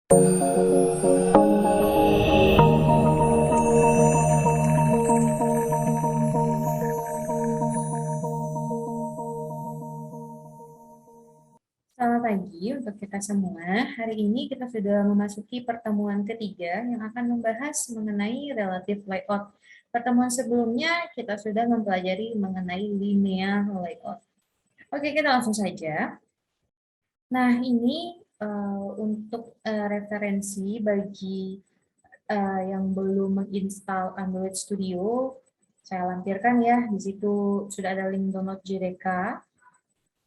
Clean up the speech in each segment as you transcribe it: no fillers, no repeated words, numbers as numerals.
Selamat pagi untuk kita semua. Hari ini kita sudah memasuki pertemuan ketiga yang akan membahas mengenai relative layout. Pertemuan sebelumnya kita sudah mempelajari mengenai linear layout. Oke, kita langsung saja. Nah, ini untuk referensi bagi yang belum menginstal Android Studio, saya lampirkan ya. Di situ sudah ada link download JDK.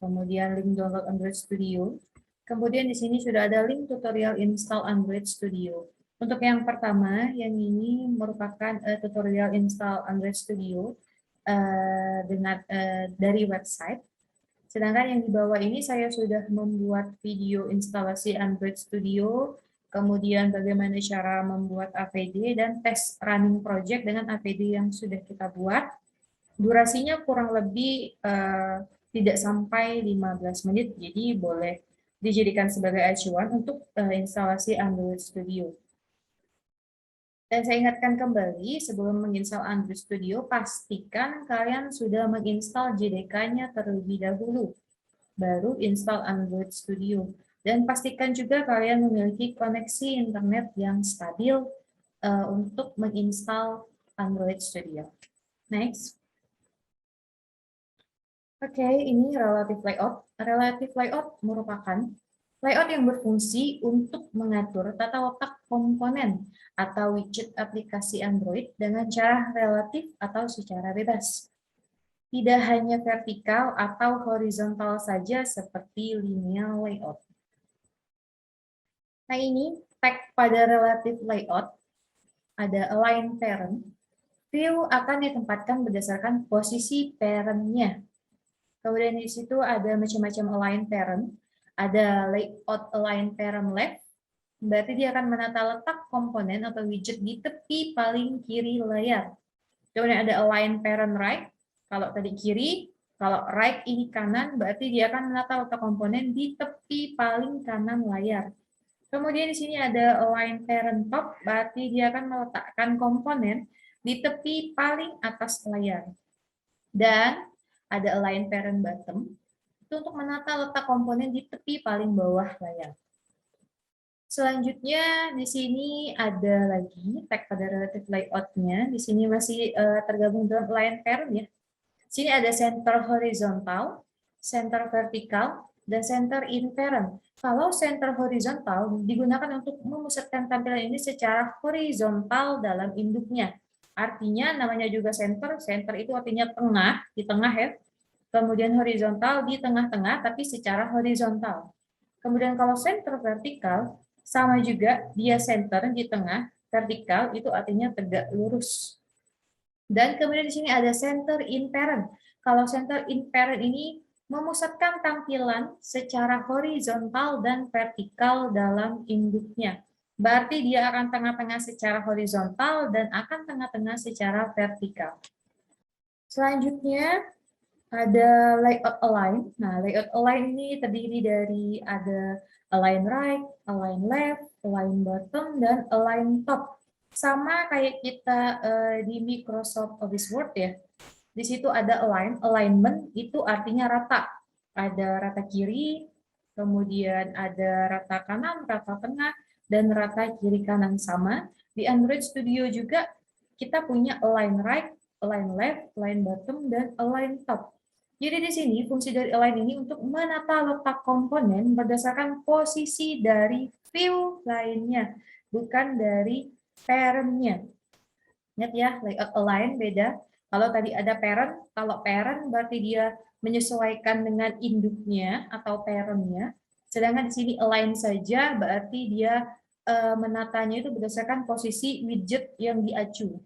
Kemudian link download Android Studio. Kemudian di sini sudah ada link tutorial install Android Studio. Untuk yang pertama, yang ini merupakan tutorial install Android Studio dari website. Sedangkan yang di bawah ini saya sudah membuat video instalasi Android Studio, kemudian bagaimana cara membuat APD dan tes running project dengan APD yang sudah kita buat. Durasinya kurang lebih tidak sampai 15 menit, jadi boleh dijadikan sebagai acuan untuk instalasi Android Studio. Dan saya ingatkan kembali, sebelum menginstal Android Studio, pastikan kalian sudah menginstal JDK-nya terlebih dahulu, baru install Android Studio. Dan pastikan juga kalian memiliki koneksi internet yang stabil untuk menginstal Android Studio. Next. Oke, ini relative layout. Relative layout merupakan layout yang berfungsi untuk mengatur tata letak komponen atau widget aplikasi Android dengan cara relatif atau secara bebas. Tidak hanya vertikal atau horizontal saja seperti linear layout. Nah, ini tag pada relative layout, ada align parent. View akan ditempatkan berdasarkan posisi parent-nya. Kemudian di situ ada macam-macam align parent, ada layout align parent left, berarti dia akan menata letak komponen atau widget di tepi paling kiri layar. Kemudian ada align parent right, kalau tadi kiri, kalau right ini kanan, berarti dia akan menata letak komponen di tepi paling kanan layar. Kemudian di sini ada align parent top, berarti dia akan meletakkan komponen di tepi paling atas layar. Dan ada align parent bottom, itu untuk menata letak komponen di tepi paling bawah layar. Selanjutnya di sini ada lagi tag pada relative layout-nya. Di sini masih tergabung dalam align parent ya. Di sini ada center horizontal, center vertikal, dan center in parent. Kalau center horizontal digunakan untuk memusatkan tampilan ini secara horizontal dalam induknya. Artinya namanya juga center, center itu artinya tengah, di tengah ya. Kemudian horizontal di tengah-tengah tapi secara horizontal. Kemudian kalau center vertikal sama juga, dia center di tengah, vertikal itu artinya tegak lurus. Dan kemudian di sini ada center in parent. Kalau center in parent ini memusatkan tampilan secara horizontal dan vertikal dalam induknya. Berarti dia akan tengah-tengah secara horizontal dan akan tengah-tengah secara vertikal. Selanjutnya ada layout align. Nah, layout align ini terdiri dari ada align right, align left, align bottom, dan align top. Sama kayak kita di Microsoft Office Word ya. Di situ ada align, alignment itu artinya rata. Ada rata kiri, kemudian ada rata kanan, rata tengah, dan rata kiri kanan sama. Di Android Studio juga kita punya align right, align left, align bottom, dan align top. Jadi di sini fungsi dari align ini untuk menata letak komponen berdasarkan posisi dari view lainnya, bukan dari parent-nya. Ingat ya, layout align beda. Kalau tadi ada parent, kalau parent berarti dia menyesuaikan dengan induknya atau parent-nya. Sedangkan di sini align saja berarti dia menatanya itu berdasarkan posisi widget yang diacu.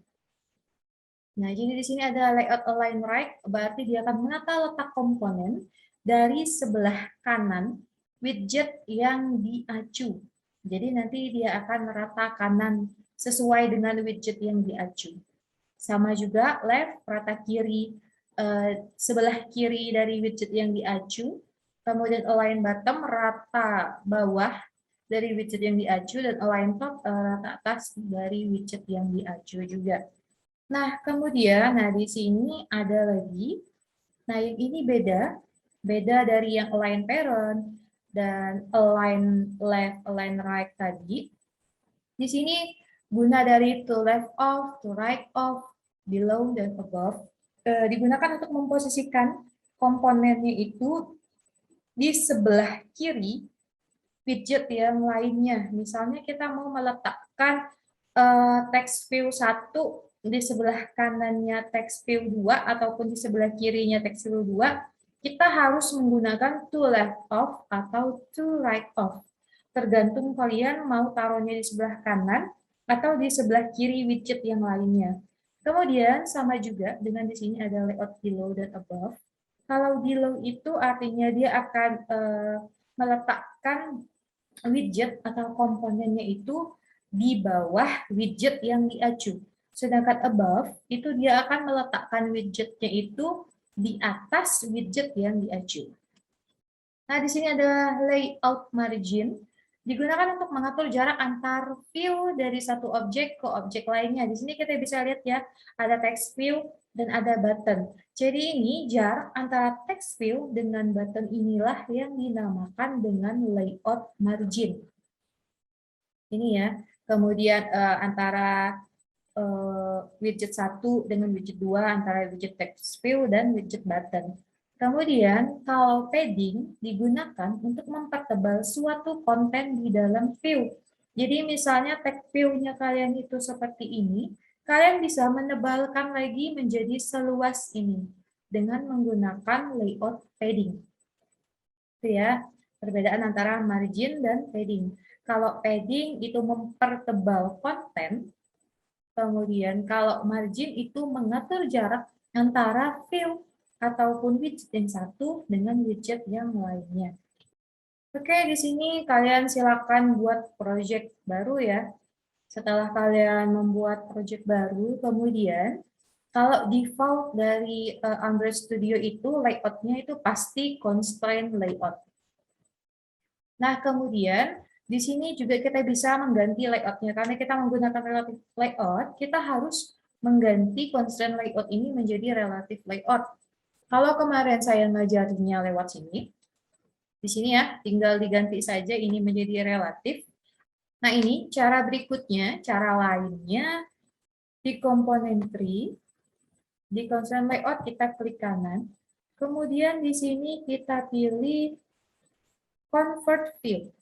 Nah, jadi di sini ada layout align right, berarti dia akan menata letak komponen dari sebelah kanan widget yang diacu. Jadi nanti dia akan rata kanan sesuai dengan widget yang diacu. Sama juga left, rata kiri, sebelah kiri dari widget yang diacu. Kemudian align bottom, rata bawah dari widget yang diacu dan align top rata atas dari widget yang diacu juga. Nah, kemudian di sini ada lagi. Nah, yang ini beda dari yang align parent dan align left, align right tadi. Di sini guna dari to left of, to right of, below dan above digunakan untuk memposisikan komponennya itu di sebelah kiri widget yang lainnya. Misalnya kita mau meletakkan text view 1 di sebelah kanannya text view 2 ataupun di sebelah kirinya text view 2, kita harus menggunakan to left of atau to right of. Tergantung kalian mau taruhnya di sebelah kanan atau di sebelah kiri widget yang lainnya. Kemudian sama juga dengan di sini ada layout below dan above. Kalau below itu artinya dia akan meletakkan widget atau komponennya itu di bawah widget yang diacu. Sedangkan above itu dia akan meletakkan widgetnya itu di atas widget yang diacu. Nah, di sini ada layout margin. Digunakan untuk mengatur jarak antar view dari satu objek ke objek lainnya. Di sini kita bisa lihat ya, ada text view dan ada button. Jadi ini jarak antara text view dengan button inilah yang dinamakan dengan layout margin. Ini ya. Kemudian antara widget 1 dengan widget 2, antara widget text view dan widget button. Kemudian, kalau padding digunakan untuk mempertebal suatu konten di dalam view. Jadi misalnya text view-nya kalian itu seperti ini, kalian bisa menebalkan lagi menjadi seluas ini dengan menggunakan layout padding. Itu ya, perbedaan antara margin dan padding. Kalau padding itu mempertebal konten, kemudian kalau margin itu mengatur jarak antara view ataupun widget yang satu dengan widget yang lainnya. Oke, di sini kalian silakan buat project baru ya. Setelah kalian membuat project baru, kemudian kalau default dari Android Studio itu layout-nya itu pasti constraint layout. Nah, kemudian di sini juga kita bisa mengganti layout-nya. Karena kita menggunakan relative layout, kita harus mengganti constraint layout ini menjadi relative layout. Kalau kemarin saya ngajarinya lewat sini, di sini ya, tinggal diganti saja ini menjadi relatif. Nah, ini cara berikutnya, cara lainnya di komponen tree, di constraint layout kita klik kanan, kemudian di sini kita pilih convert view.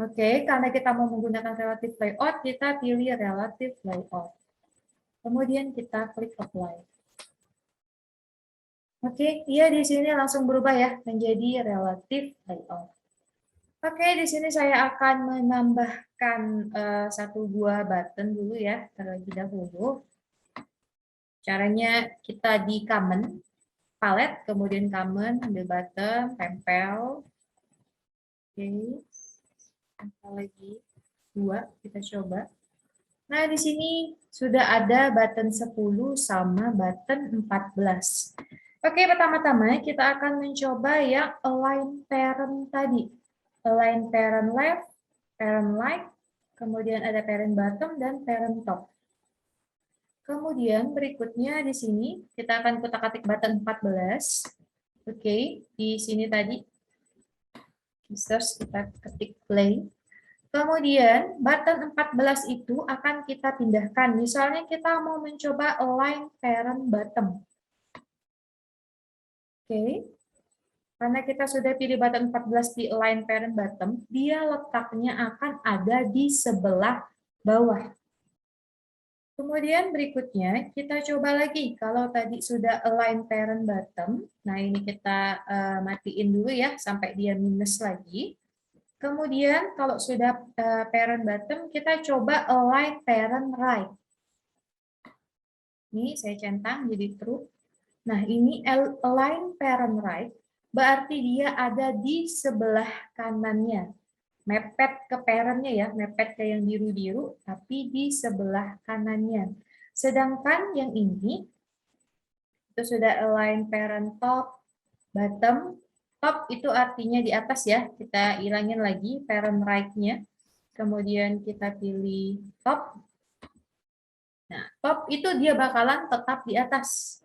Oke, karena kita mau menggunakan relative layout, kita pilih relative layout. Kemudian kita klik apply. Oke, iya di sini langsung berubah ya menjadi relative layout. Oke, di sini saya akan menambahkan satu buah button dulu ya terlebih dahulu. Caranya kita di comment, palette, kemudian comment, ambil button, tempel. Oke, tempel lagi dua, kita coba. Nah, di sini sudah ada button 10 sama button 14. Oke, pertama-tama kita akan mencoba yang align parent tadi. Align parent left, parent right, kemudian ada parent bottom dan parent top. Kemudian berikutnya di sini kita akan kutak-atik button 14. Oke, di sini tadi di search kita ketik play. Kemudian button 14 itu akan kita pindahkan. Misalnya kita mau mencoba align parent bottom. Oke, karena kita sudah pilih button 14 di align parent bottom, dia letaknya akan ada di sebelah bawah. Kemudian berikutnya kita coba lagi. Kalau tadi sudah align parent bottom, nah ini kita matiin dulu ya sampai dia minus lagi. Kemudian kalau sudah parent bottom, kita coba align parent right. Ini saya centang jadi true. Nah, ini align parent right, berarti dia ada di sebelah kanannya. Mepet ke parent-nya ya, mepet ke yang biru-biru, tapi di sebelah kanannya. Sedangkan yang ini, itu sudah align parent top, bottom, Top itu artinya di atas ya. Kita hilangin lagi parent right-nya. Kemudian kita pilih top. Nah, top itu dia bakalan tetap di atas.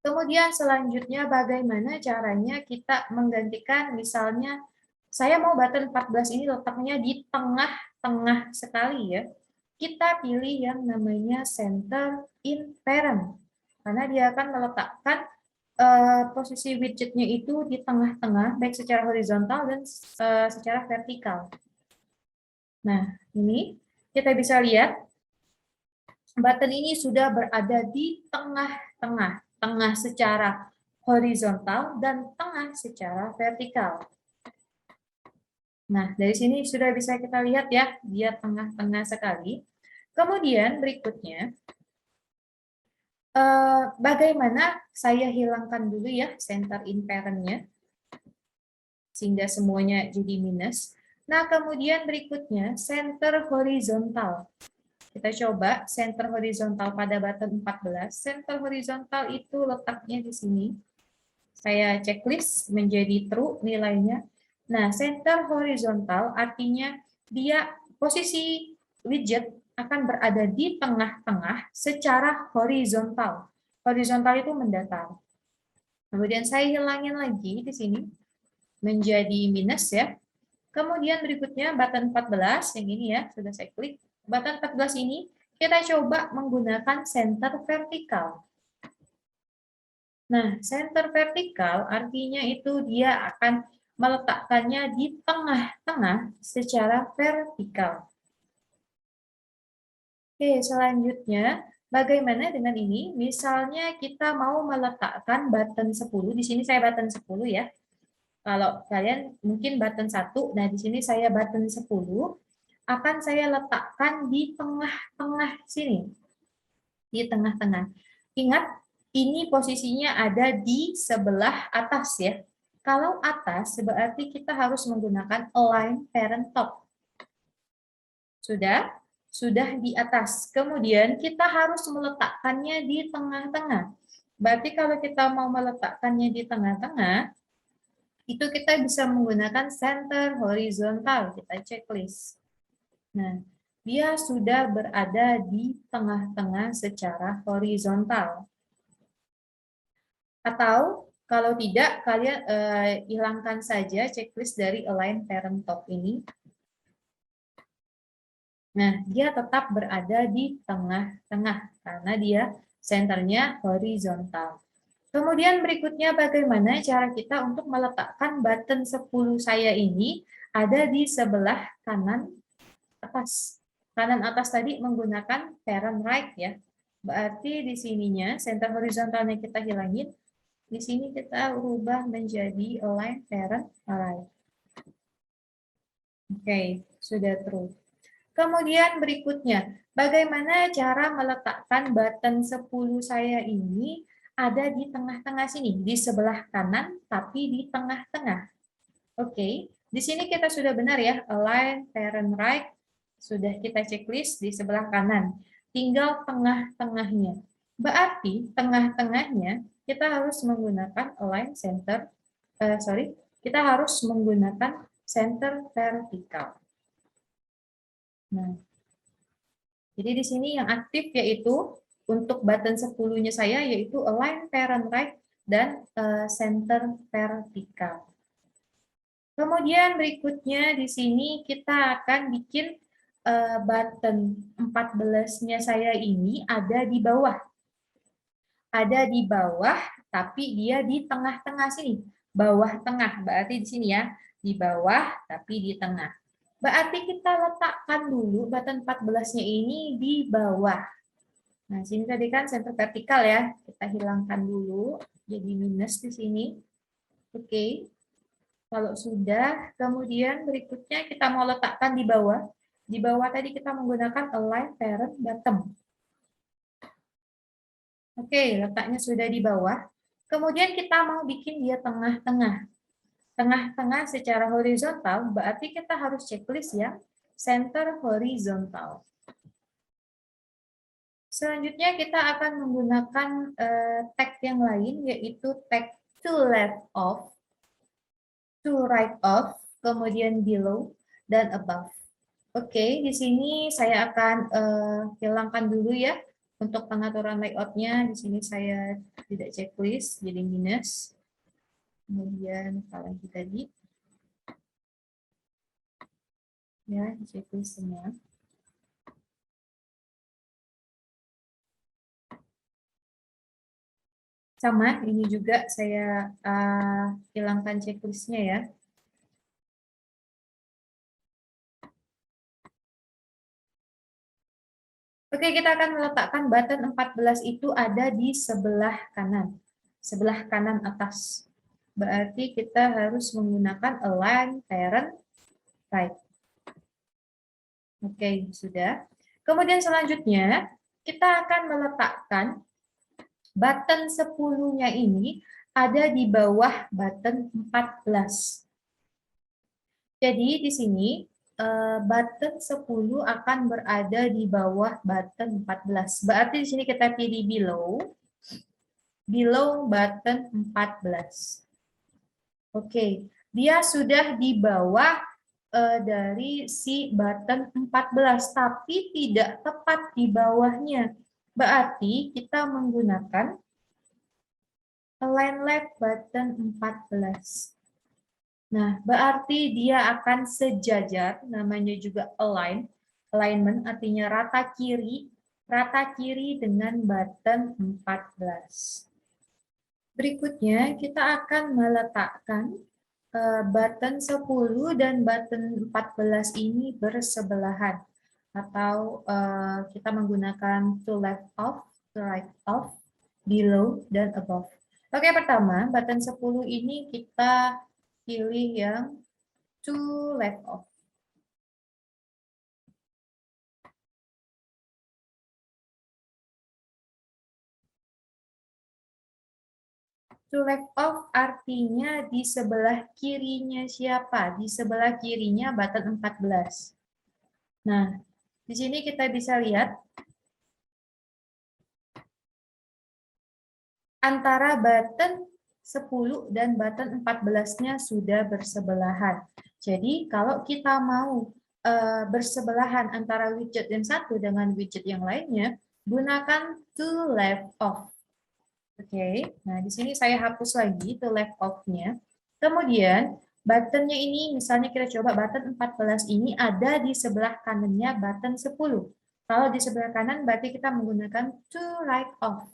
Kemudian selanjutnya bagaimana caranya kita menggantikan, misalnya saya mau button 14 ini letaknya di tengah-tengah sekali ya. Kita pilih yang namanya center in parent. Karena dia akan meletakkan posisi widgetnya itu di tengah-tengah, baik secara horizontal dan secara vertikal. Nah, ini kita bisa lihat button ini sudah berada di tengah-tengah, tengah secara horizontal dan tengah secara vertikal. Nah, dari sini sudah bisa kita lihat ya, dia tengah-tengah sekali. Kemudian berikutnya, bagaimana saya hilangkan dulu ya center in parent-nya, sehingga semuanya jadi minus. Nah, kemudian berikutnya, center horizontal. Kita coba center horizontal pada button 14. Center horizontal itu letaknya di sini. Saya checklist menjadi true nilainya. Nah, center horizontal artinya dia posisi widget akan berada di tengah-tengah secara horizontal. Horizontal itu mendatar. Kemudian saya hilangin lagi di sini menjadi minus ya. Kemudian berikutnya button 14 yang ini ya, sudah saya klik. Button 14 ini kita coba menggunakan center vertikal. Nah, center vertikal artinya itu dia akan meletakkannya di tengah-tengah secara vertikal. Oke, selanjutnya bagaimana dengan ini? Misalnya kita mau meletakkan button 10, di sini saya button 10 ya. Kalau kalian mungkin button 1, nah di sini saya button 10, akan saya letakkan di tengah-tengah sini. Di tengah-tengah. Ingat, ini posisinya ada di sebelah atas ya. Kalau atas, berarti kita harus menggunakan align parent top. Sudah? Sudah di atas. Kemudian kita harus meletakkannya di tengah-tengah. Berarti kalau kita mau meletakkannya di tengah-tengah, itu kita bisa menggunakan center horizontal. Kita checklist. Nah, dia sudah berada di tengah-tengah secara horizontal. Atau kalau tidak, kalian hilangkan saja checklist dari align parent top ini. Nah, dia tetap berada di tengah-tengah karena dia senternya horizontal. Kemudian berikutnya bagaimana cara kita untuk meletakkan button 10 saya ini ada di sebelah kanan atas. Kanan atas tadi menggunakan parent right ya. Berarti di sininya center horizontalnya kita hilangin. Di sini kita ubah menjadi align parent right. Oke, sudah true. Kemudian berikutnya, bagaimana cara meletakkan button 10 saya ini ada di tengah-tengah sini, di sebelah kanan tapi di tengah-tengah. Oke, di sini kita sudah benar ya, align parent right, sudah kita checklist di sebelah kanan. Tinggal tengah-tengahnya. Berarti tengah-tengahnya kita harus menggunakan align center, kita harus menggunakan center vertikal. Nah, jadi di sini yang aktif yaitu untuk button 10-nya saya yaitu align parent right dan center vertikal. Kemudian berikutnya di sini kita akan bikin button 14-nya saya ini ada di bawah. Ada di bawah, tapi dia di tengah-tengah sini. Bawah tengah, berarti di sini ya. Di bawah, tapi di tengah. Berarti kita letakkan dulu button 14-nya ini di bawah. Nah, sini tadi kan center vertikal ya. Kita hilangkan dulu, jadi minus di sini. Oke. Kalau sudah, kemudian berikutnya kita mau letakkan di bawah. Di bawah tadi kita menggunakan align parent bottom. Oke, letaknya sudah di bawah. Kemudian kita mau bikin dia tengah-tengah. Tengah-tengah secara horizontal, berarti kita harus checklist ya, center horizontal. Selanjutnya kita akan menggunakan tag yang lain, yaitu tag to left of. to right of, kemudian below, dan above. Oke, di sini saya akan hilangkan dulu ya untuk pengaturan layoutnya. Di sini saya tidak checklist, jadi minus. Kemudian kalau tadi, ya checklist semua. Sama, ini juga saya hilangkan checklistnya ya. Oke, kita akan meletakkan button 14 itu ada di sebelah kanan atas. Berarti kita harus menggunakan align parent right. Oke, sudah. Kemudian selanjutnya, kita akan meletakkan button 10-nya ini ada di bawah button 14. Jadi di sini button 10 akan berada di bawah button 14. Berarti di sini kita pilih below button 14. Oke, dia sudah di bawah dari si button 14, tapi tidak tepat di bawahnya. Berarti kita menggunakan align left button 14. Nah, berarti dia akan sejajar, namanya juga alignment artinya rata kiri dengan button 14. Berikutnya, kita akan meletakkan button 10 dan button 14 ini bersebelahan. Atau kita menggunakan to left of, to right of, below, dan above. Oke, pertama, button 10 ini kita pilih yang to left of. To left of artinya di sebelah kirinya siapa? Di sebelah kirinya button 14. Nah, di sini kita bisa lihat antara button 10 dan button 14-nya sudah bersebelahan. Jadi kalau kita mau bersebelahan antara widget yang satu dengan widget yang lainnya, gunakan to left of. Oke, nah di sini saya hapus lagi to left of-nya. Kemudian buttonnya ini, misalnya kita coba button 14 ini ada di sebelah kanannya button 10. Kalau di sebelah kanan berarti kita menggunakan to right of.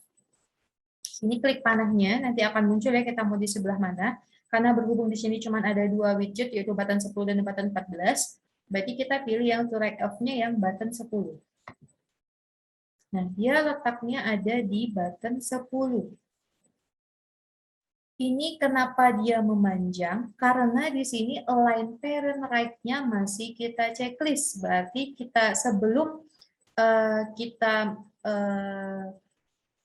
Ini klik panahnya, nanti akan muncul ya kita mau di sebelah mana. Karena berhubung di sini cuma ada dua widget, yaitu button 10 dan button 14, berarti kita pilih yang to right of-nya yang button 10. Nah, dia letaknya ada di button 10. Ini kenapa dia memanjang? Karena di sini align parent right-nya masih kita checklist. Berarti kita sebelum kita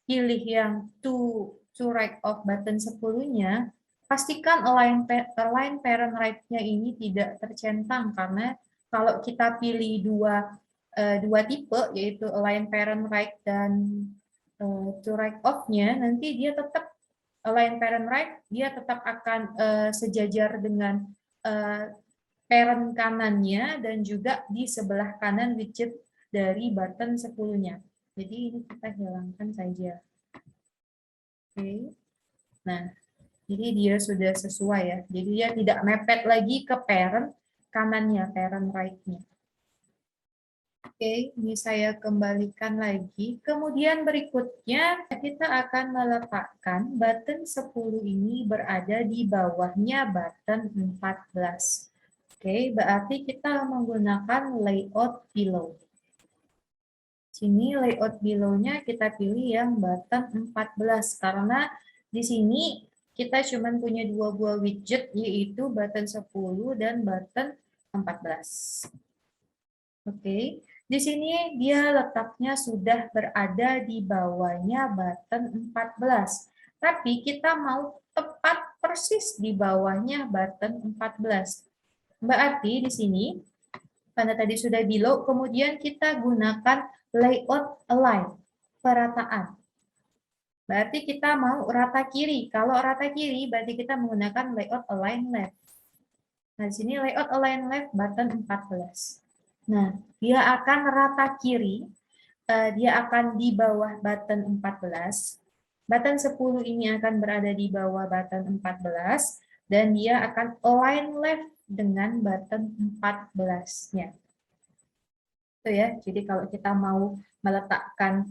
pilih yang to right of button 10-nya, pastikan align parent right-nya ini tidak tercentang, karena kalau kita pilih dua tipe, yaitu align parent right dan to right of-nya, nanti dia tetap align parent right, dia tetap akan sejajar dengan parent kanannya dan juga di sebelah kanan widget dari button 10-nya. Jadi ini kita hilangkan saja. Oke. Nah, jadi dia sudah sesuai ya. Jadi dia tidak mepet lagi ke parent kanannya, parent right-nya. Oke, ini saya kembalikan lagi. Kemudian berikutnya kita akan meletakkan button 10 ini berada di bawahnya button 14. Oke, berarti kita menggunakan layout below. Sini layout below-nya kita pilih yang button 14 karena di sini kita cuma punya dua buah widget, yaitu button 10 dan button 14. Oke, di sini dia letaknya sudah berada di bawahnya button 14. Tapi kita mau tepat persis di bawahnya button 14. Berarti di sini karena tadi sudah below, kemudian kita gunakan layout align, perataan. Berarti kita mau rata kiri. Kalau rata kiri, berarti kita menggunakan layout align left. Nah, di sini layout align left button 14. Nah, dia akan rata kiri, dia akan di bawah button 14. Button 10 ini akan berada di bawah button 14, dan dia akan align left dengan button 14-nya. Itu ya, jadi kalau kita mau meletakkan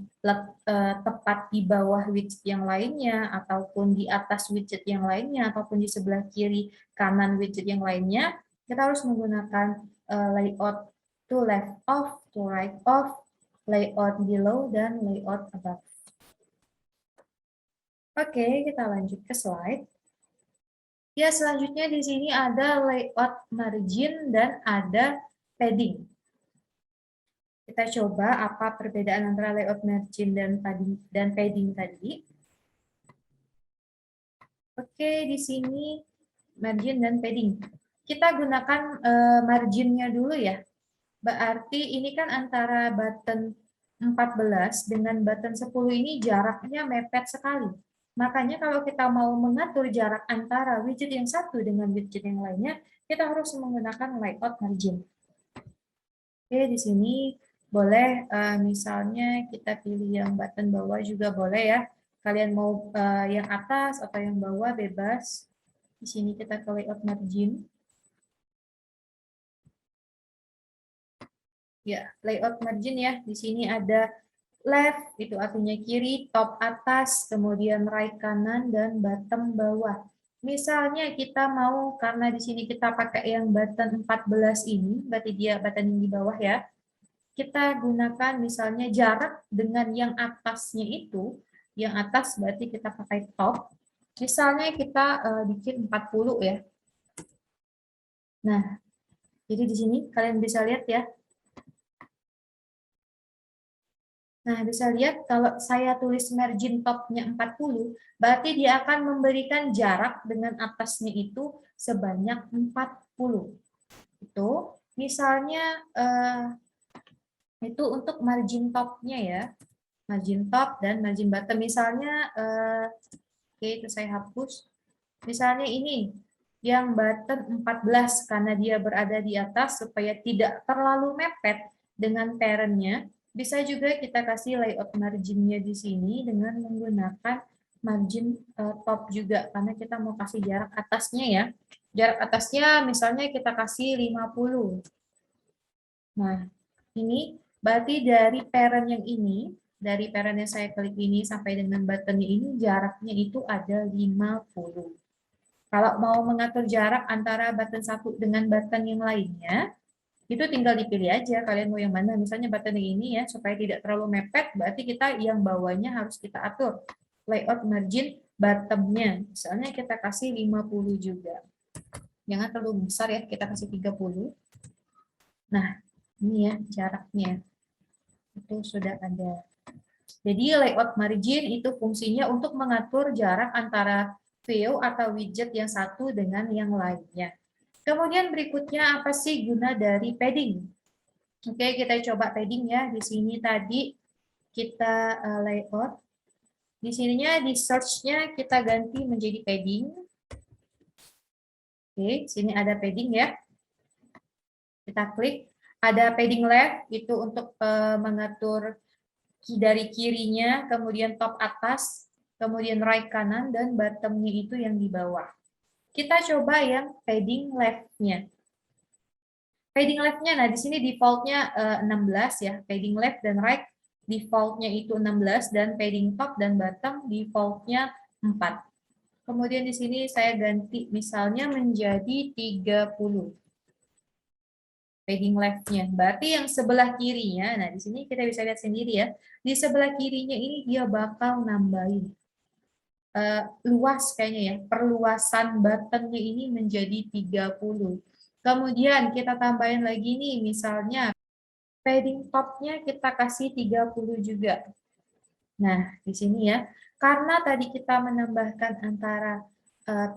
tepat di bawah widget yang lainnya, ataupun di atas widget yang lainnya, ataupun di sebelah kiri kanan widget yang lainnya, kita harus menggunakan layout to left of, to right of, layout below, dan layout above. Oke, kita lanjut ke slide. Ya, selanjutnya di sini ada layout margin dan ada padding. Kita coba apa perbedaan antara layout margin dan padding tadi. Oke, di sini margin dan padding. Kita gunakan marginnya dulu ya. Berarti ini kan antara button 14 dengan button 10 ini jaraknya mepet sekali. Makanya kalau kita mau mengatur jarak antara widget yang satu dengan widget yang lainnya, kita harus menggunakan layout margin. Oke, di sini boleh misalnya kita pilih yang button bawah juga boleh ya. Kalian mau yang atas atau yang bawah bebas. Di sini kita ke layout margin. Ya, layout margin ya. Di sini ada left, itu artinya kiri, top atas, kemudian right kanan, dan bottom bawah. Misalnya kita mau, karena di sini kita pakai yang button 14 ini, berarti dia button yang di bawah ya, kita gunakan misalnya jarak dengan yang atasnya itu, yang atas berarti kita pakai top, misalnya kita bikin 40 ya. Nah, jadi di sini kalian bisa lihat ya. Nah, bisa lihat kalau saya tulis margin topnya 40, berarti dia akan memberikan jarak dengan atasnya itu sebanyak 40. Itu misalnya itu untuk margin topnya ya. Margin top dan margin bottom. Misalnya, oke, itu saya hapus. Misalnya ini, yang button 14, karena dia berada di atas supaya tidak terlalu mepet dengan parent-nya. Bisa juga kita kasih layout margin-nya di sini dengan menggunakan margin top juga, karena kita mau kasih jarak atasnya ya. Jarak atasnya misalnya kita kasih 50. Nah, ini berarti dari parent yang ini, dari parent yang saya klik ini sampai dengan button ini, jaraknya itu ada 50. Kalau mau mengatur jarak antara button satu dengan button yang lainnya, itu tinggal dipilih aja kalian mau yang mana. Misalnya button yang ini ya, supaya tidak terlalu mepet, berarti kita yang bawahnya harus kita atur. Layout margin bottomnya, misalnya kita kasih 50 juga. Jangan terlalu besar ya, kita kasih 30. Nah, ini ya jaraknya. Itu sudah ada. Jadi layout margin itu fungsinya untuk mengatur jarak antara view atau widget yang satu dengan yang lainnya. Kemudian berikutnya apa sih guna dari padding? Oke, kita coba padding ya. Di sini tadi kita layout. Di sininya di search-nya kita ganti menjadi padding. Oke, sini ada padding ya. Kita klik. Ada padding left itu untuk mengatur dari kirinya, kemudian top atas, kemudian right kanan, dan bottomnya itu yang di bawah. Kita coba yang padding left-nya. Padding left-nya, nah di sini default-nya 16 ya, padding left dan right default-nya itu 16, dan padding top dan bottom default-nya 4. Kemudian di sini saya ganti misalnya menjadi 30. Padding left-nya. Berarti yang sebelah kirinya, nah di sini kita bisa lihat sendiri ya, di sebelah kirinya ini dia bakal nambahin luas kayaknya ya, perluasan buttonnya ini menjadi 30. Kemudian kita tambahin lagi nih, misalnya padding top-nya kita kasih 30 juga. Nah, di sini ya, karena tadi kita menambahkan antara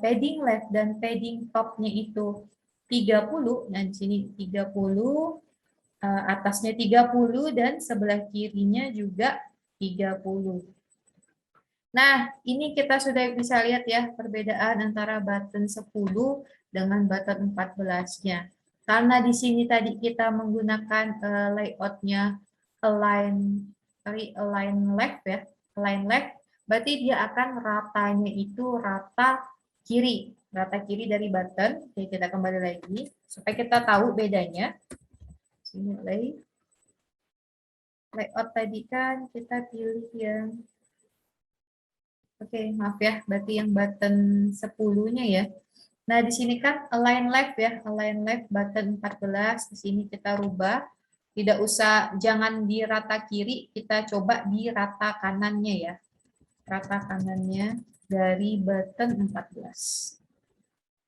padding left dan padding top-nya itu 30, nah di sini 30, atasnya 30, dan sebelah kirinya juga 30. Nah, ini kita sudah bisa lihat ya perbedaan antara button 10 dengan button 14-nya. Karena di sini tadi kita menggunakan layoutnya align left ya, align left, berarti dia akan ratanya itu rata kiri dari button. Oke, kita kembali lagi supaya kita tahu bedanya. Sini layout tadi kan kita pilih yang maaf ya, berarti yang button 10-nya ya. Nah, di sini kan align left ya, align left button 14, di sini kita rubah. Tidak usah, jangan di rata kiri, kita coba di rata kanannya ya. Rata kanannya dari button 14.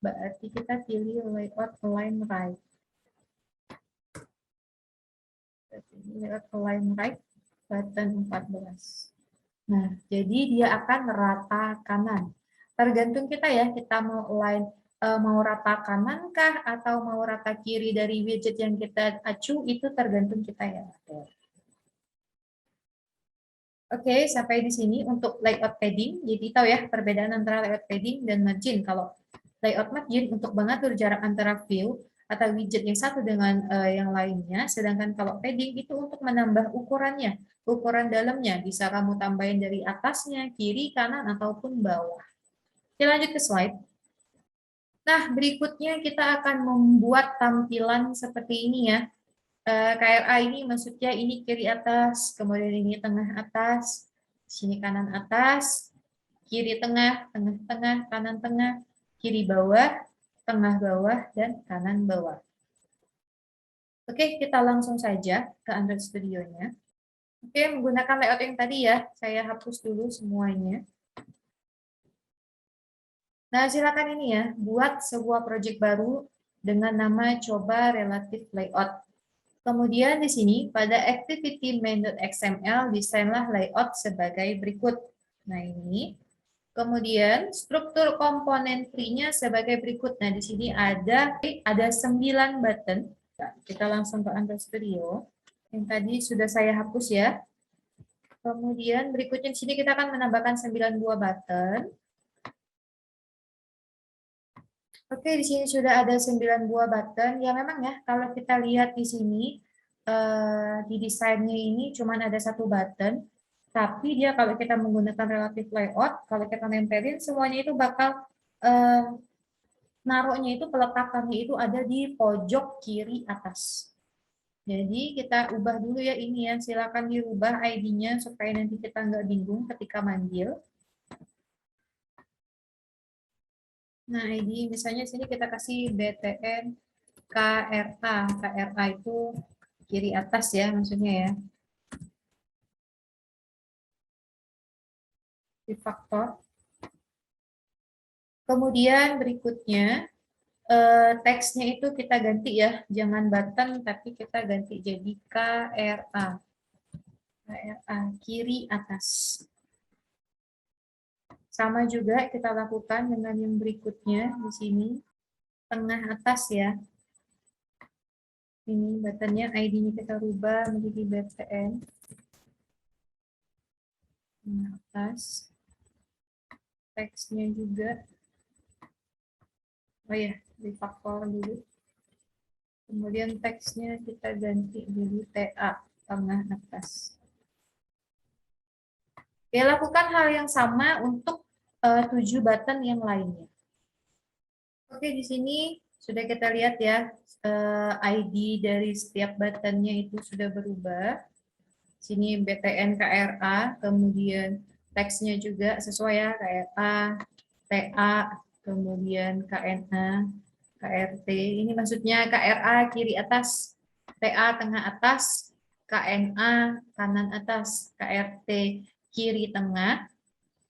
Berarti kita pilih layout align right. Layout align right, button 14. Nah, jadi dia akan rata kanan. Tergantung kita ya, kita mau align mau rata kanan kah atau mau rata kiri dari widget yang kita acu, itu tergantung kita ya. Oke, sampai di sini untuk layout padding. Jadi tahu ya perbedaan antara layout padding dan margin. Kalau layout margin untuk mengatur jarak antara view atau widget yang satu dengan yang lainnya, sedangkan kalau padding itu untuk menambah ukurannya, ukuran dalamnya. Bisa kamu tambahin dari atasnya, kiri, kanan, ataupun bawah. Kita lanjut ke slide. Nah, berikutnya kita akan membuat tampilan seperti ini ya. KRA ini maksudnya ini kiri atas, kemudian ini tengah atas, sini kanan atas, kiri tengah, tengah tengah, kanan tengah, kiri bawah, tengah bawah, dan kanan bawah. Oke, kita langsung saja ke Android Studio-nya. Oke, menggunakan layout yang tadi ya, saya hapus dulu semuanya. Nah, silakan ini ya, buat sebuah project baru dengan nama coba relative layout. Kemudian di sini pada activity main.xml desainlah layout sebagai berikut. Nah, ini. Kemudian struktur komponen tree-nya sebagai berikut. Nah, di sini ada 9 button. Nah, kita langsung ke Android Studio. Yang tadi sudah saya hapus ya. Kemudian berikutnya di sini kita akan menambahkan 9 buah button. Oke, di sini sudah ada 9 buah button. Ya memang ya, kalau kita lihat di sini, di desainnya ini cuma ada 1 button. Tapi dia kalau kita menggunakan relative layout, kalau kita nempelin, semuanya itu bakal naruhnya itu, peletakannya itu ada di pojok kiri atas. Jadi kita ubah dulu ya ini ya, silakan dirubah ID-nya supaya nanti kita nggak bingung ketika manggil. Nah, ID misalnya sini kita kasih BTN KRA. KRA itu kiri atas ya maksudnya ya. Di faktor. Kemudian berikutnya teksnya itu kita ganti ya, jangan button tapi kita ganti jadi KRA. KRA kiri atas. Sama juga kita lakukan dengan yang berikutnya di sini, tengah atas ya. Ini buttonnya ID-nya kita rubah menjadi BTN. Tengah atas. Teksnya juga. Oh ya, di faktor dulu. Kemudian teksnya kita ganti jadi TA, tengah atas. Oke, lakukan hal yang sama untuk 7 button yang lainnya. Oke, di sini sudah kita lihat ya, ID dari setiap buttonnya itu sudah berubah. Sini BTN KRA, kemudian teksnya juga sesuai ya, KRA, TA, kemudian KNA, KRT. Ini maksudnya KRA kiri atas, TA tengah atas, KNA kanan atas, KRT kiri tengah,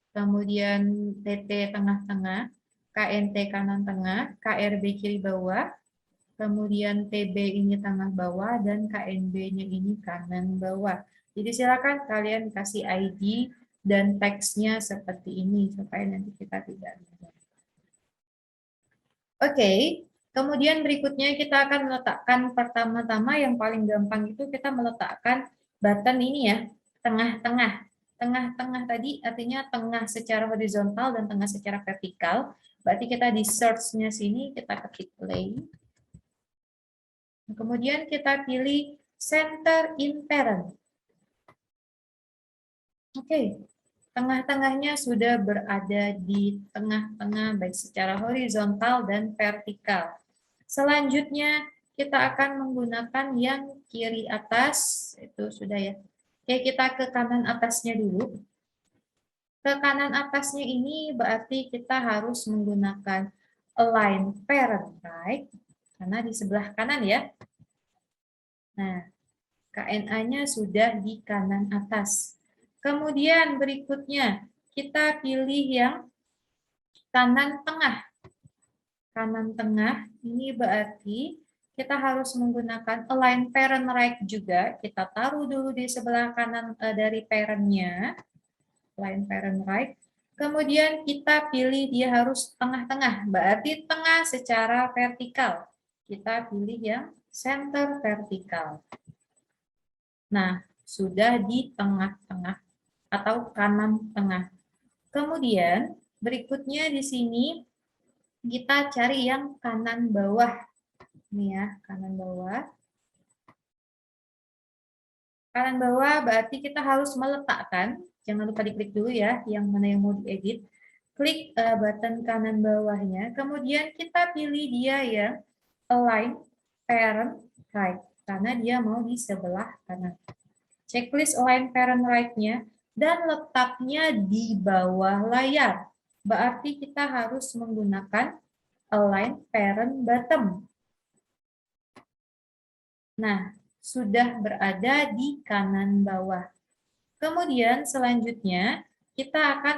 kemudian TT tengah-tengah, KNT kanan tengah, KRB kiri bawah, kemudian TB ini tengah bawah, dan KNB-nya ini kanan bawah. Jadi silakan kalian kasih ID dan teksnya seperti ini supaya nanti kita tidak lupa. Oke, kemudian berikutnya kita akan meletakkan pertama-tama yang paling gampang itu kita meletakkan button ini ya, tengah-tengah. Tengah-tengah tadi artinya tengah secara horizontal dan tengah secara vertikal. Berarti kita di search-nya sini, kita ketik play. Kemudian kita pilih center in parent. Oke, tengah-tengahnya sudah berada di tengah-tengah baik secara horizontal dan vertikal. Selanjutnya kita akan menggunakan yang kiri atas, itu sudah ya. Oke, kita ke kanan atasnya dulu. Ke kanan atasnya ini berarti kita harus menggunakan align parent right, karena di sebelah kanan ya. Nah, KNA-nya sudah di kanan atas. Kemudian berikutnya, kita pilih yang kanan tengah. Kanan tengah, ini berarti kita harus menggunakan align parent right juga. Kita taruh dulu di sebelah kanan dari parent-nya. Align parent right. Kemudian kita pilih dia harus tengah-tengah, berarti tengah secara vertikal. Kita pilih yang center vertikal. Nah, sudah di tengah-tengah atau kanan tengah. Kemudian berikutnya di sini kita cari yang kanan bawah. Ini ya, kanan bawah. Kanan bawah berarti kita harus meletakkan, jangan lupa diklik dulu ya, yang mana yang mau diedit. Klik button kanan bawahnya, kemudian kita pilih dia yang align parent right, karena dia mau di sebelah kanan. Checklist align parent right-nya, dan letaknya di bawah layar. Berarti kita harus menggunakan align parent bottom. Nah, sudah berada di kanan bawah. Kemudian selanjutnya kita akan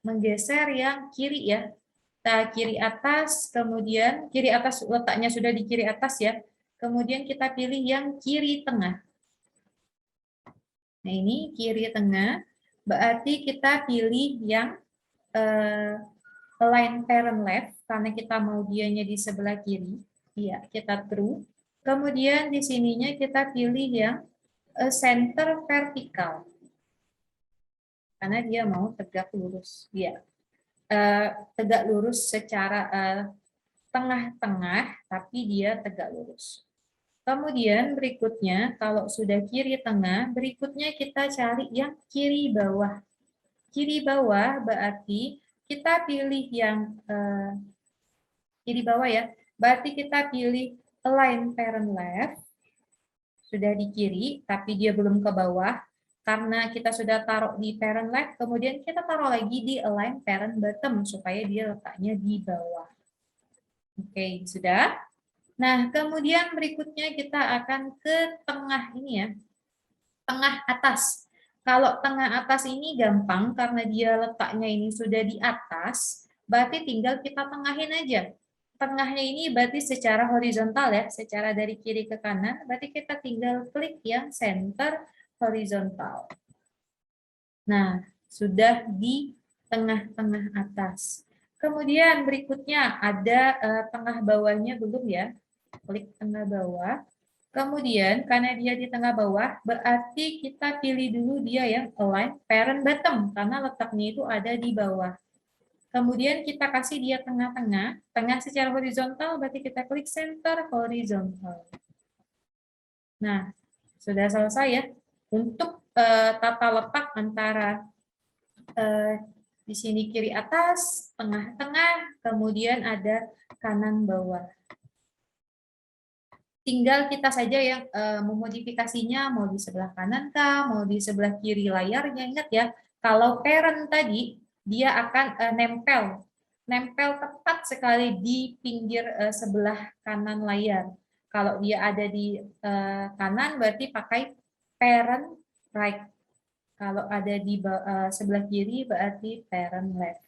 menggeser yang kiri ya. Kita kiri atas, kemudian kiri atas letaknya sudah di kiri atas ya. Kemudian kita pilih yang kiri tengah. Nah, ini kiri tengah, berarti kita pilih yang align parent left, karena kita mau dianya di sebelah kiri. Iya, kita true. Kemudian di sininya kita pilih yang center vertikal, karena dia mau tegak lurus. Iya, tegak lurus secara tengah-tengah, tapi dia tegak lurus. Kemudian berikutnya, kalau sudah kiri tengah, berikutnya kita cari yang kiri bawah. Kiri bawah berarti kita pilih yang kiri bawah ya. Berarti kita pilih align parent left. Sudah di kiri, tapi dia belum ke bawah. Karena kita sudah taruh di parent left, kemudian kita taruh lagi di align parent bottom, supaya dia letaknya di bawah. Oke, sudah. Nah, kemudian berikutnya kita akan ke tengah ini ya. Tengah atas. Kalau tengah atas ini gampang karena dia letaknya ini sudah di atas, berarti tinggal kita tengahin aja. Tengahnya ini berarti secara horizontal ya, secara dari kiri ke kanan, berarti kita tinggal klik yang center horizontal. Nah, sudah di tengah-tengah atas. Kemudian berikutnya ada tengah bawahnya belum ya, klik tengah bawah. Kemudian karena dia di tengah bawah, berarti kita pilih dulu dia yang align parent bottom, karena letaknya itu ada di bawah. Kemudian kita kasih dia tengah-tengah, tengah secara horizontal, berarti kita klik center horizontal. Nah, sudah selesai ya. Untuk tata letak antara di sini kiri atas, tengah-tengah, kemudian ada kanan bawah. Tinggal kita saja yang memodifikasinya, mau di sebelah kanan kah, mau di sebelah kiri layarnya. Ingat ya, kalau parent tadi, dia akan nempel tepat sekali di pinggir sebelah kanan layar. Kalau dia ada di kanan, berarti pakai parent right. Kalau ada di sebelah kiri, berarti parent left.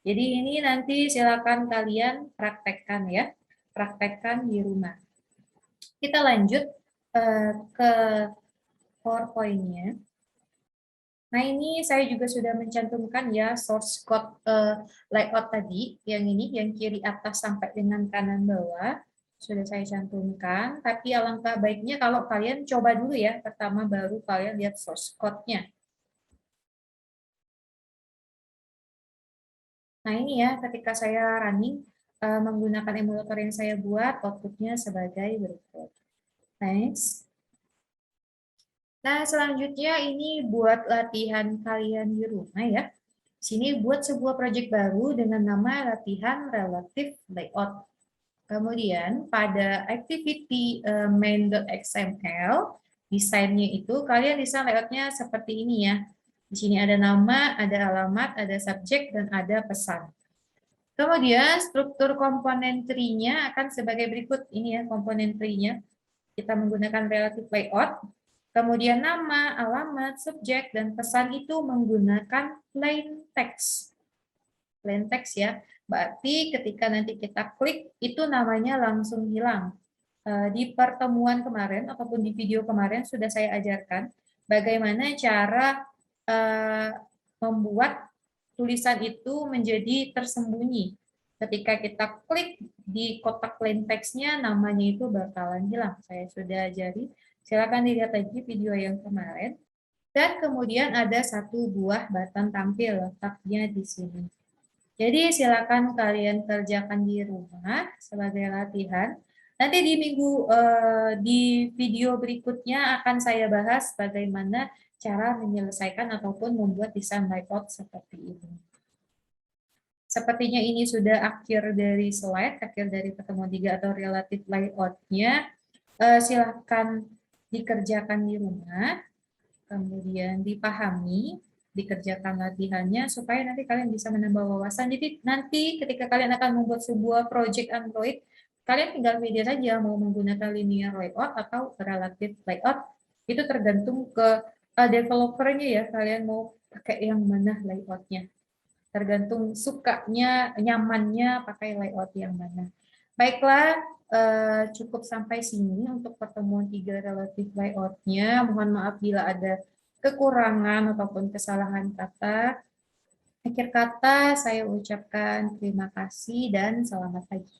Jadi ini nanti silakan kalian praktekkan ya, praktekkan di rumah. Kita lanjut ke PowerPoint-nya. Nah, ini saya juga sudah mencantumkan ya source code layout tadi, yang ini, yang kiri atas sampai dengan kanan bawah. Sudah saya cantumkan, tapi alangkah baiknya kalau kalian coba dulu ya, pertama baru kalian lihat source code-nya. Nah ini ya, ketika saya running menggunakan emulator yang saya buat, outputnya sebagai berikut. Next. Nah, selanjutnya ini buat latihan kalian di rumah ya. Sini buat sebuah project baru dengan nama latihan relative layout. Kemudian pada activity main.xml, desainnya itu kalian desain layoutnya seperti ini ya. Di sini ada nama, ada alamat, ada subjek, dan ada pesan. Kemudian struktur komponen tree-nya akan sebagai berikut. Ini ya komponen tree-nya. Kita menggunakan relative layout. Kemudian nama, alamat, subjek, dan pesan itu menggunakan plain text. Plain text ya. Berarti ketika nanti kita klik, itu namanya langsung hilang. Di pertemuan kemarin, ataupun di video kemarin, sudah saya ajarkan bagaimana cara membuat tulisan itu menjadi tersembunyi. Ketika kita klik di kotak plain text-nya, namanya itu bakalan hilang. Saya sudah ajari. Silakan dilihat lagi video yang kemarin. Dan kemudian ada satu buah button tampil, letaknya di sini. Jadi silakan kalian kerjakan di rumah sebagai latihan. Nanti di video berikutnya akan saya bahas bagaimana cara menyelesaikan ataupun membuat desain layout seperti ini. Sepertinya ini sudah akhir dari slide, akhir dari pertemuan 3 atau relative layout-nya. Silakan dikerjakan di rumah, kemudian dipahami, dikerjakan latihannya supaya nanti kalian bisa menambah wawasan. Jadi nanti ketika kalian akan membuat sebuah project Android, kalian tinggal pilih saja mau menggunakan linear layout atau relative layout. Itu tergantung ke developernya ya, kalian mau pakai yang mana layoutnya. Tergantung sukanya, nyamannya pakai layout yang mana. Baiklah, cukup sampai sini untuk pertemuan 3 relative layout-nya. Mohon maaf bila ada kekurangan ataupun kesalahan kata. Akhir kata, saya ucapkan terima kasih dan selamat pagi.